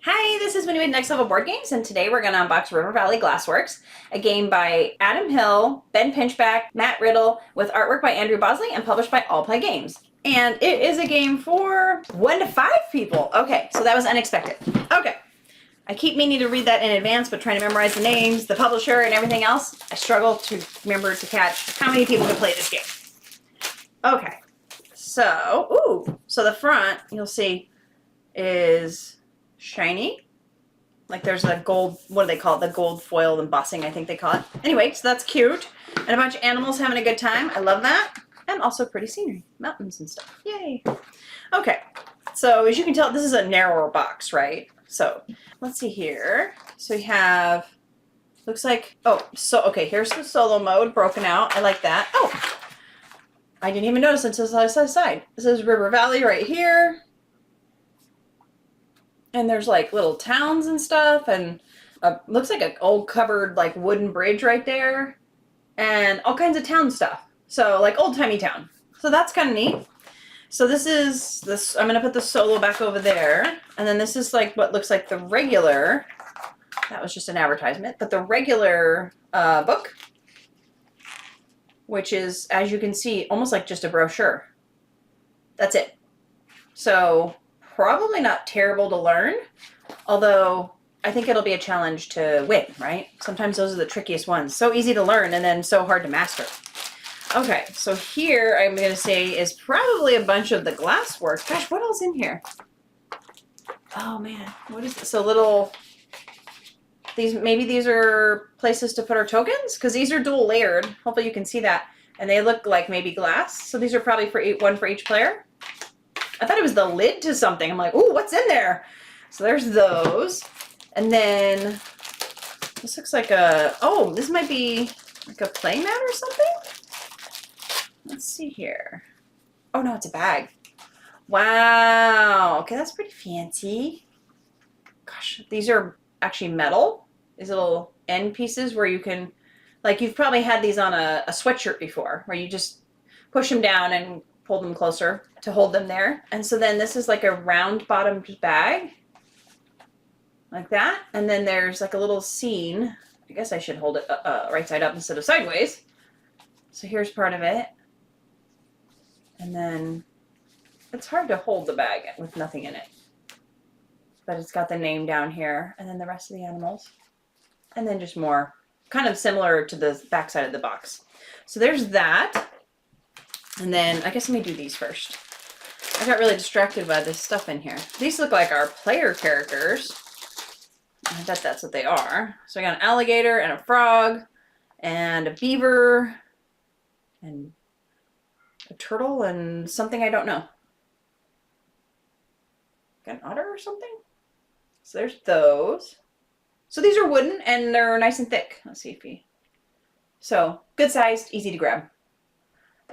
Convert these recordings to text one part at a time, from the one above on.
Hi, this is Winnie with Next Level Board Games, and today we're going to unbox River Valley Glassworks, a game by Adam Hill, Ben Pinchback, Matt Riddle, with artwork by Andrew Bosley and published by All Play Games. And it is a game for 1 to 5 people. Okay, so that was unexpected. Okay, I keep meaning to read that in advance, but trying to memorize the names, the publisher, and everything else, I struggle to remember to catch how many people can play this game. Okay, so the front, you'll see, is shiny. Like there's a gold, what do they call it? The gold foil embossing, I think they call it. Anyway, so that's cute. And a bunch of animals having a good time. I love that. And also pretty scenery, mountains and stuff. Yay. Okay, so as you can tell, this is a narrower box, right? So let's see here. So we have, looks like, okay, here's the solo mode broken out. I like that. Oh, I didn't even notice until I saw the side. This is River Valley right here. And there's like little towns and stuff, and looks like an old covered like wooden bridge right there, and all kinds of town stuff. So like old-timey town. So that's kind of neat. So this is this. I'm gonna put the solo back over there, and then this is like what looks like the regular. That was just an advertisement, but the regular book, which is, as you can see, almost like just a brochure. That's it. So probably not terrible to learn, although I think it'll be a challenge to win, right? Sometimes those are the trickiest ones. So easy to learn and then so hard to master. Okay, so here I'm going to say is probably a bunch of the Glassworks. Gosh, what else in here? Oh man, what is this? So little, maybe these are places to put our tokens, because these are dual layered. Hopefully you can see that. And they look like maybe glass. So these are probably for one for each player. I thought it was the lid to something. I'm like, ooh, what's in there? So there's those. And then this looks like this might be like a playmat or something. Let's see here. Oh no, it's a bag. Wow. Okay, that's pretty fancy. Gosh, these are actually metal. These little end pieces where you can, like you've probably had these on a sweatshirt before, where you just push them down and pull them closer to hold them there. And so then this is like a round bottomed bag, like that. And then there's like a little scene. I guess I should hold it right side up instead of sideways. So here's part of it. And then it's hard to hold the bag with nothing in it. But it's got the name down here, and then the rest of the animals. And then just more, kind of similar to the back side of the box. So there's that. And then I guess let me do these first. I got really distracted by this stuff in here. These look like our player characters. I bet that's what they are. So I got an alligator and a frog and a beaver and a turtle and something I don't know. Like an otter or something? So there's those. So these are wooden and they're nice and thick. Let's see if we... So good sized, easy to grab.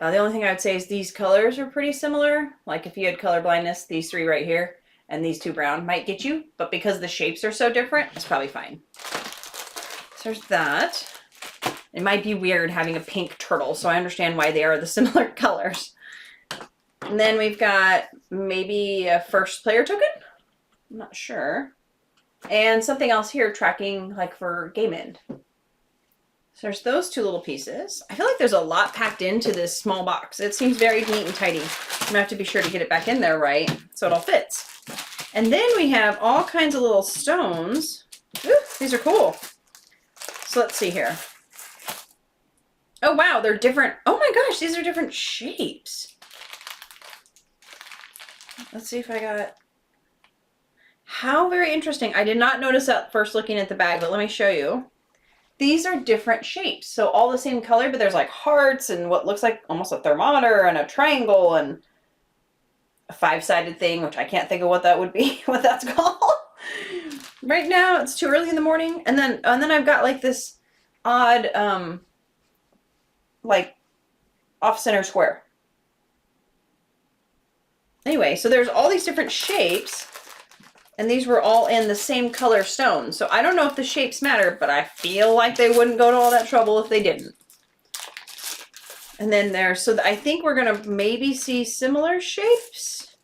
The only thing I would say is these colors are pretty similar. Like if you had color blindness, these three right here and these two brown might get you, but because the shapes are so different, it's probably fine. So there's that. It might be weird having a pink turtle, so I understand why they are the similar colors. And then we've got maybe a first player token. I'm not sure. And something else here tracking like for game end. So there's those two little pieces. I feel like there's a lot packed into this small box. It seems very neat and tidy. I'm gonna have to be sure to get it back in there right so it all fits. And then we have all kinds of little stones. Ooh, these are cool. So let's see here. Oh wow, they're different. Oh my gosh, these are different shapes. Let's see if I got... How very interesting. I did not notice that first looking at the bag, but let me show you. These are different shapes. So all the same color, but there's like hearts and what looks like almost a thermometer and a triangle and a 5-sided thing, which I can't think of what that would be, what that's called. Right now, it's too early in the morning. And then I've got like this odd, like off-center square. Anyway, so there's all these different shapes. And these were all in the same color stone. So I don't know if the shapes matter, but I feel like they wouldn't go to all that trouble if they didn't. And then I think we're going to maybe see similar shapes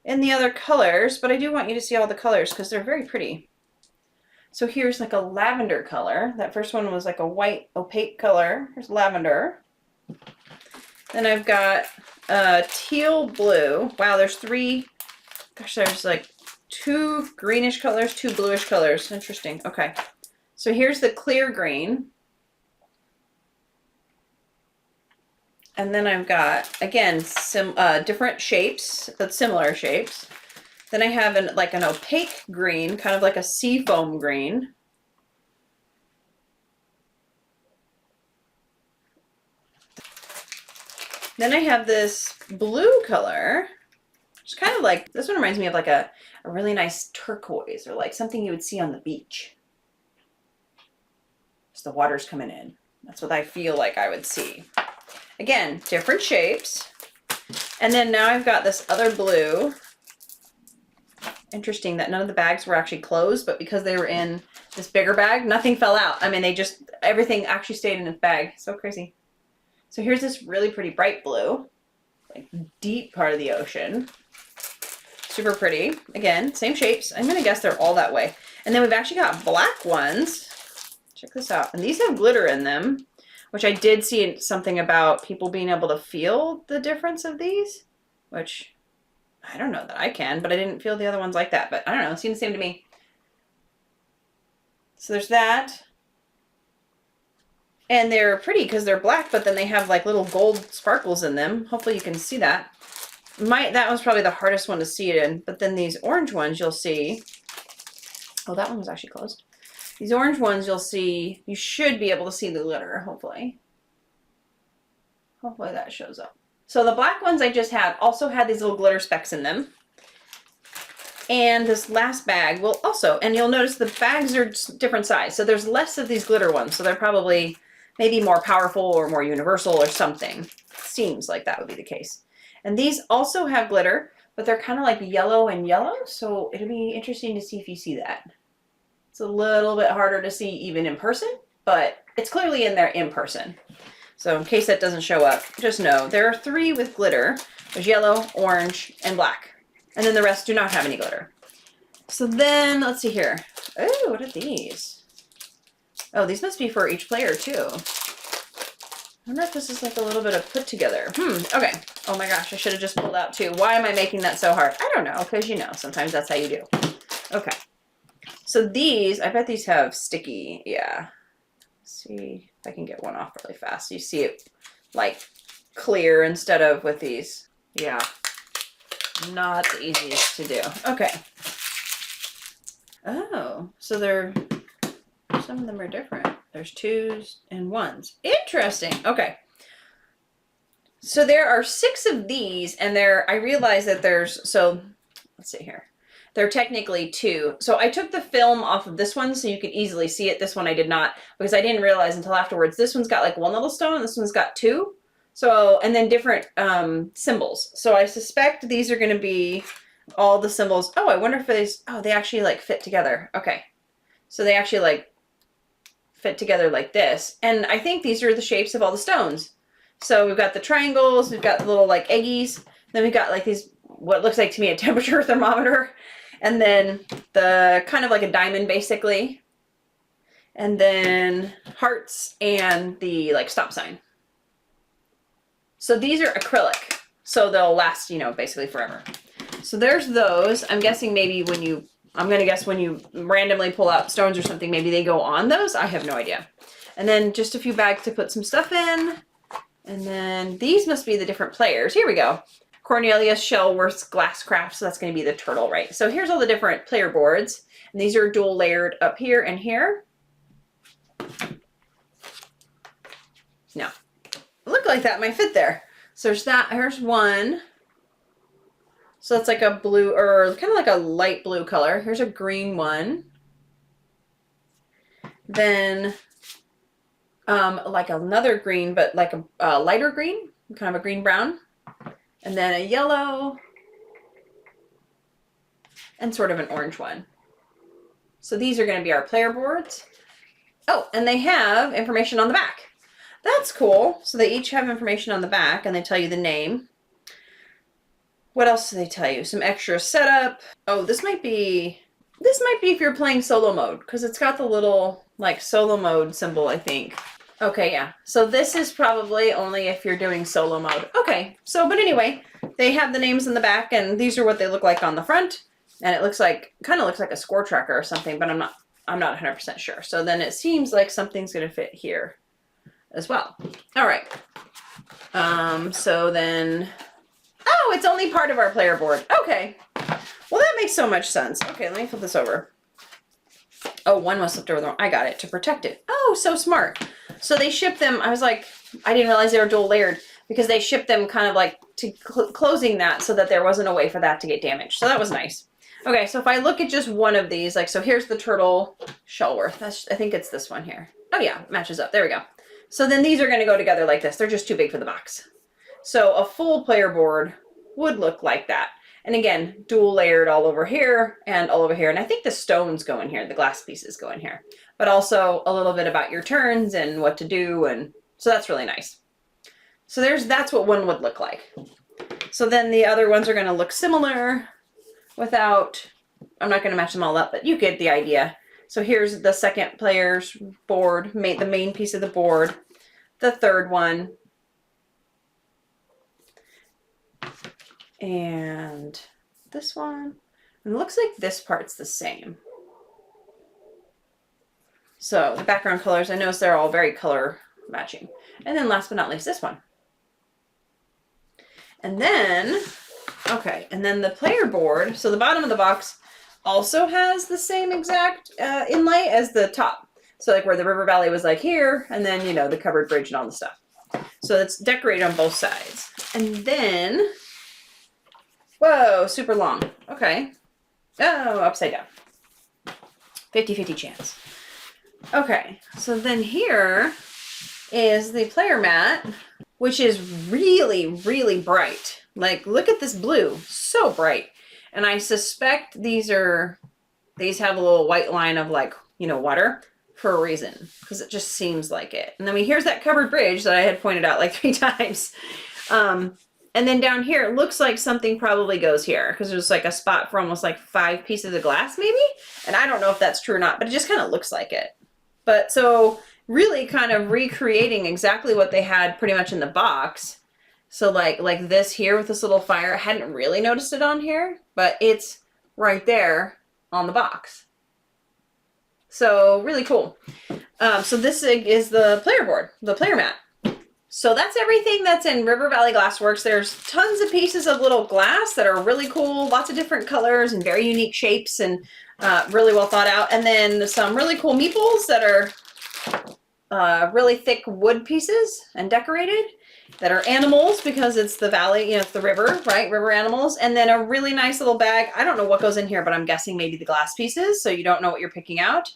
in the other colors, but I do want you to see all the colors because they're very pretty. So here's like a lavender color. That first one was like a white opaque color. Here's lavender. Then I've got teal blue. Wow, there's three. Gosh, there's like 2 greenish colors, 2 bluish colors. Interesting. Okay. So here's the clear green. And then I've got, again, some different shapes, but similar shapes. Then I have like an opaque green, kind of like a sea foam green. Then I have this blue color, which is kind of like, this one reminds me of like a really nice turquoise, or like something you would see on the beach. As the water's coming in. That's what I feel like I would see. Again, different shapes. And then now I've got this other blue. Interesting that none of the bags were actually closed, but because they were in this bigger bag, nothing fell out. I mean, everything actually stayed in its bag. So crazy. So here's this really pretty bright blue, like deep part of the ocean. Super pretty. Again, same shapes. I'm gonna guess they're all that way. And then we've actually got black ones. Check this out. And these have glitter in them, which I did see something about people being able to feel the difference of these, which I don't know that I can, but I didn't feel the other ones like that. But I don't know, it seemed the same to me. So there's that. And they're pretty because they're black, but then they have like little gold sparkles in them. Hopefully you can see that. That was probably the hardest one to see it in. But then these orange ones you'll see. Oh, that one was actually closed. These orange ones you'll see, you should be able to see the glitter, hopefully. Hopefully that shows up. So the black ones I just had also had these little glitter specks in them. And this last bag will also, and you'll notice the bags are different size. So there's less of these glitter ones. So they're probably maybe more powerful or more universal or something. Seems like that would be the case. And these also have glitter, but they're kind of like yellow and yellow. So it'll be interesting to see if you see that. It's a little bit harder to see even in person, but it's clearly in there in person. So in case that doesn't show up, just know there are 3 with glitter. There's yellow, orange, and black. And then the rest do not have any glitter. So then, let's see here. Oh, what are these? Oh, these must be for each player too. I wonder if this is like a little bit of put together. Okay. Oh my gosh, I should have just pulled out 2. Why am I making that so hard? I don't know, because you know, sometimes that's how you do. Okay. So these, I bet these have sticky, yeah. Let's see if I can get one off really fast. You see it like clear instead of with these. Yeah, not the easiest to do. Okay. Oh, so some of them are different. There's 2s and 1s. Interesting. Okay. So there are 6 of these, and I realize that let's see here. They're technically 2. So I took the film off of this one so you could easily see it. This one I did not, because I didn't realize until afterwards. This one's got like 1 little stone, and this one's got 2. So, and then different symbols. So I suspect these are going to be all the symbols. Oh, I wonder if they actually like fit together. Okay. So they actually like fit together like this. And I think these are the shapes of all the stones. So we've got the triangles, we've got the little like eggies, then we've got like these, what looks like to me a temperature thermometer, and then the kind of like a diamond basically, and then hearts and the like stop sign. So these are acrylic, so they'll last, you know, basically forever. So there's those. I'm guessing maybe I'm gonna guess when you randomly pull out stones or something, maybe they go on those. I have no idea. And then just a few bags to put some stuff in. And then these must be the different players. Here we go. Cornelius Shellworth's Glasscraft. So that's going to be the turtle, right? So here's all the different player boards. And these are dual layered up here and here. No. Look like that might fit there. So there's that. Here's one. So it's like a blue, or kind of like a light blue color. Here's a green one. Then like another green, but like a lighter green, kind of a green brown. And then a yellow. And sort of an orange one. So these are going to be our player boards. Oh, and they have information on the back. That's cool. So they each have information on the back, and they tell you the name. What else do they tell you? Some extra setup. Oh, this might be if you're playing solo mode, because it's got the little like solo mode symbol, I think. Okay, yeah. So this is probably only if you're doing solo mode. Okay, so but anyway, they have the names in the back, and these are what they look like on the front. And it looks like, kind of looks like a score tracker or something, but I'm not 100% sure. So then it seems like something's gonna fit here as well. All right. So then, oh, it's only part of our player board. Okay. Well, that makes so much sense. Okay, let me flip this over. Oh, one was flipped over the wrong. I got it, to protect it. Oh, so smart. So they ship them, I was like, I didn't realize they were dual layered because they shipped them kind of like to closing that so that there wasn't a way for that to get damaged. So that was nice. Okay, so if I look at just one of these, like, so here's the turtle Shellworth. I think it's this one here. Oh yeah, matches up. There we go. So then these are going to go together like this. They're just too big for the box. So a full player board would look like that. And again, dual layered all over here and all over here. And I think the stones go in here, the glass pieces go in here. But also a little bit about your turns and what to do. And so that's really nice. So that's what one would look like. So then the other ones are going to look similar without, I'm not going to match them all up, but you get the idea. So here's the second player's board, the main piece of the board, the third one, and this one. And it looks like this part's the same. So the background colors, I notice they're all very color matching. And then last but not least, this one. And then, okay, and then the player board, so the bottom of the box also has the same exact inlay as the top. So like where the river valley was like here, and then, you know, the covered bridge and all the stuff. So it's decorated on both sides. And then, whoa, super long. Okay. Oh, upside down. 50-50 chance. Okay, so then here is the player mat, which is really, really bright. Like, look at this blue, so bright. And I suspect these have a little white line of like, you know, water for a reason, because it just seems like it. And then here's that covered bridge that I had pointed out like 3 times. And then down here, it looks like something probably goes here because there's like a spot for almost like 5 pieces of glass maybe. And I don't know if that's true or not, but it just kind of looks like it. But so really kind of recreating exactly what they had pretty much in the box. So like this here with this little fire, I hadn't really noticed it on here, but it's right there on the box. So really cool. So this is the player board, the player mat. So that's everything that's in River Valley Glassworks. There's tons of pieces of little glass that are really cool, lots of different colors and very unique shapes and really well thought out. And then some really cool meeples that are really thick wood pieces and decorated that are animals because it's the valley, you know, it's the river, right? River animals. And then a really nice little bag. I don't know what goes in here, but I'm guessing maybe the glass pieces. So you don't know what you're picking out.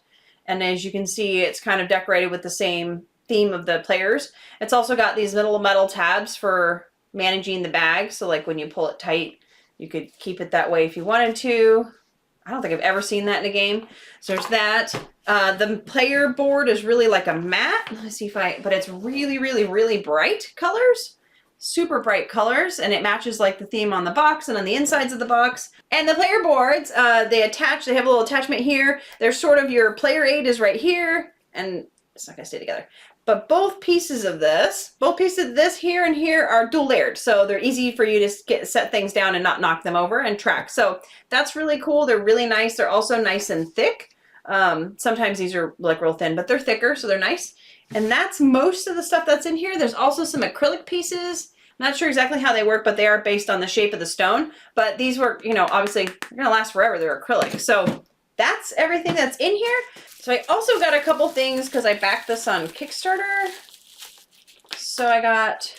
And as you can see, it's kind of decorated with the same theme of the players. It's also got these little metal tabs for managing the bag. So like when you pull it tight, you could keep it that way if you wanted to. I don't think I've ever seen that in a game. So there's that. The player board is really like a matte. Let's see but it's really, really, really bright colors. Super bright colors. And it matches like the theme on the box and on the insides of the box. And the player boards, they have a little attachment here. There's sort of your player aid is right here. And it's not gonna stay together. But both pieces of this here and here are dual layered. So they're easy for you to set things down and not knock them over and track. So that's really cool. They're really nice. They're also nice and thick. Sometimes these are like real thin, but they're thicker, so they're nice. And that's most of the stuff that's in here. There's also some acrylic pieces. I'm not sure exactly how they work, but they are based on the shape of the stone. But these work, you know, obviously they're gonna last forever. They're acrylic. So that's everything that's in here. So I also got a couple things because I backed this on Kickstarter. So I got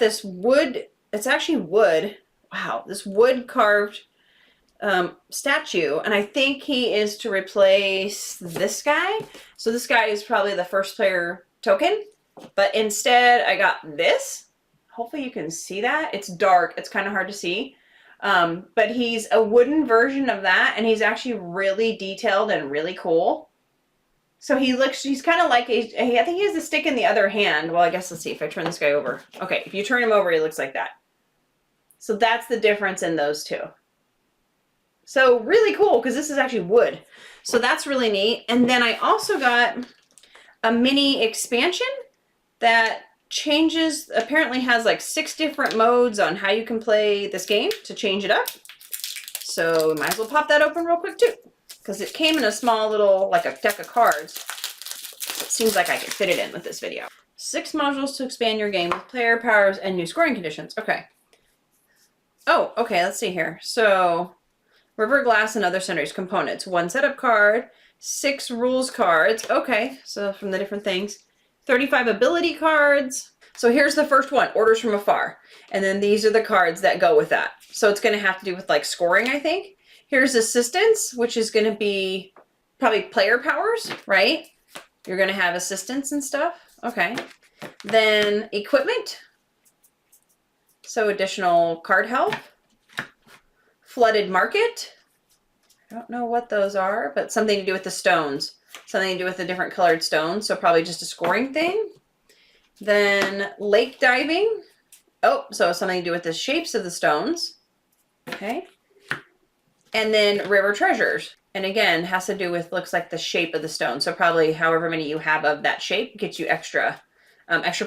this wood, it's actually wood. Wow, this wood carved statue. And I think he is to replace this guy. So this guy is probably the first player token. But instead I got this. Hopefully you can see that. It's dark, it's kind of hard to see. But he's a wooden version of that, and he's actually really detailed and really cool. So he's kind of like, I think he has a stick in the other hand. Well, I guess let's see if I turn this guy over. Okay, if you turn him over, he looks like that. So that's the difference in those two. So really cool, because this is actually wood. So that's really neat. And then I also got a mini expansion that changes, apparently has like 6 different modes on how you can play this game to change it up. So might as well pop that open real quick too, because it came in a small little, like a deck of cards. So it seems like I can fit it in with this video. 6 modules to expand your game with player powers and new scoring conditions. Okay. Oh, okay, let's see here. So river, glass, and other centers components. 1 setup card, 6 rules cards. Okay, so from the different things. 35 ability cards. So here's the first one, Orders from Afar. And then these are the cards that go with that. So it's going to have to do with like scoring, I think. Here's Assistance, which is going to be probably player powers, right? You're going to have assistance and stuff. Okay. Then Equipment. So additional card help. Flooded Market. I don't know what those are, but something to do with the stones. Something to do with the different colored stones. So probably just a scoring thing. Then Lake Diving. Oh, so something to do with the shapes of the stones. Okay. And then River Treasures. And again, has to do with, looks like the shape of the stone. So probably however many you have of that shape gets you extra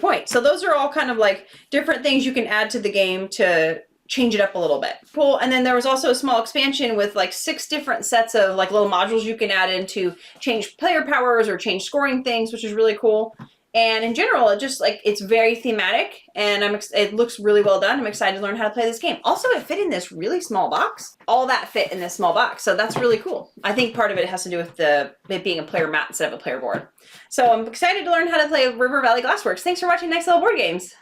points. So those are all kind of like different things you can add to the game to change it up a little bit. Cool. And then there was also a small expansion with like 6 different sets of like little modules you can add in to change player powers or change scoring things, which is really cool. And in general, it just like, it's very thematic and it looks really well done. I'm excited to learn how to play this game. Also, it fit in this really small box. All that fit in this small box. So that's really cool. I think part of it has to do with it being a player mat instead of a player board. So I'm excited to learn how to play River Valley Glassworks. Thanks for watching Next Level Board Games.